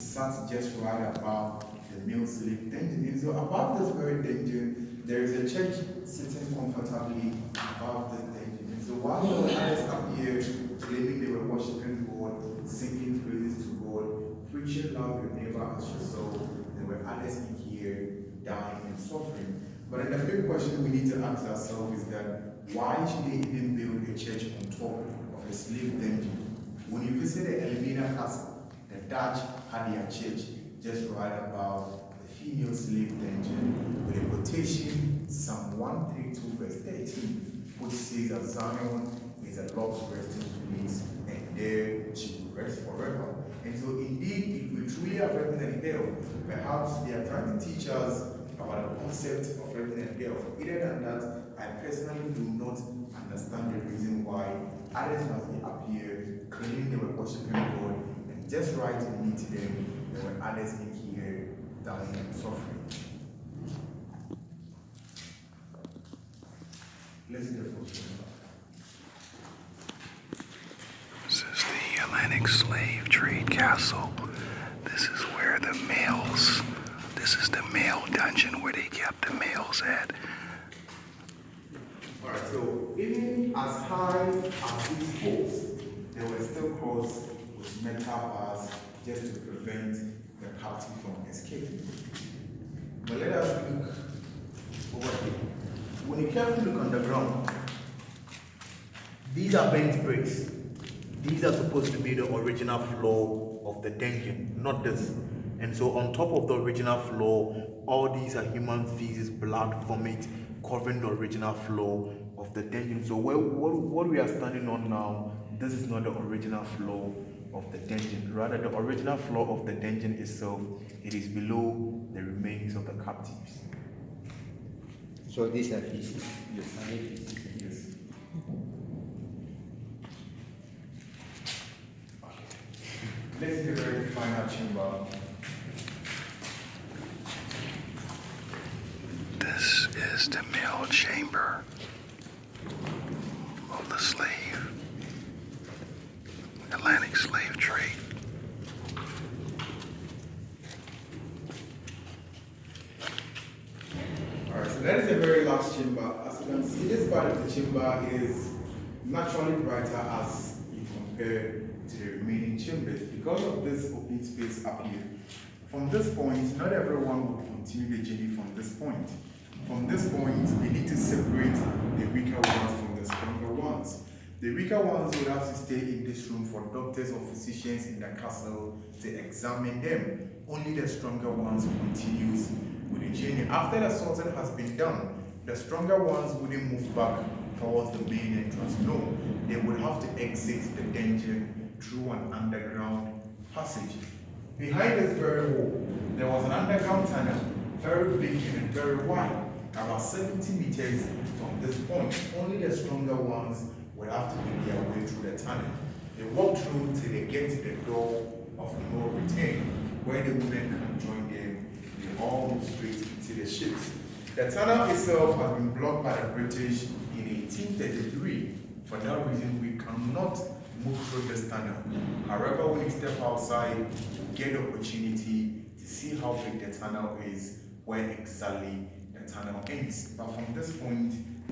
sat just right above the male slave dungeon. And so above this very dungeon, there is a church sitting comfortably above this dungeon. And so while the others up here claiming they were worshiping God, singing praises to God, preaching love your neighbor as yourself, there were others in here dying and suffering. But then the big question we need to ask ourselves is that why should they even build a church on top of a slave dungeon? When you visit the Elmina Castle, the Dutch had their church just right above the female slave dungeon with a quotation, Psalm 132 verse 13, which says that Zion is a Lord's resting place and there she will rest forever. And so indeed, if we truly have heaven and hell, perhaps they are trying to teach us about the concept of heaven and hell. Other than that, I personally do not understand the reason why others must be up here claiming they were worshiping God, and just right beneath them, there were others in here dying and suffering. Let's get a photo. This is the Atlantic slave trade castle. This is where the males, this is the male dungeon where they kept the males at. Alright, so even as high as these poles, they were still crossed with metal bars just to prevent the captive from escaping. But let us look over here. When you carefully look on the ground, these are bent bricks. These are supposed to be the original floor of the dungeon, not this. And so on top of the original floor, all these are human feces, blood, vomit, covering the original floor of the dungeon. So what we are standing on now, this is not the original floor of the dungeon. Rather, the original floor of the dungeon itself, it is below the remains of the captives. So these are feces? Yes. Yes. Let's see the very final chamber. This is the male chamber of the slave, Atlantic slave trade. Alright, so that is the very last chamber. As you can see, this part of the chamber is naturally brighter as you compare to the remaining chambers because of this open space up here. From this point, not everyone will continue the journey from this point. From this point, they need to separate the weaker ones from the stronger ones. The weaker ones will have to stay in this room for doctors or physicians in the castle to examine them. Only the stronger ones continues with the journey. After the sorting has been done, the stronger ones wouldn't move back towards the main entrance. No, they would have to exit the dungeon through an underground passage. Behind this very wall, there was an underground tunnel, very big and very wide, about 70 meters from this point. Only the stronger ones would have to make their way through the tunnel. They walk through till they get to the door of no return, where the women can join them. They all move straight into the ships. The tunnel itself has been blocked by the British in 1833. For that reason, we cannot move through this tunnel. However, when you step outside, you get the opportunity to see how big the tunnel is, where exactly the tunnel ends. But from this point,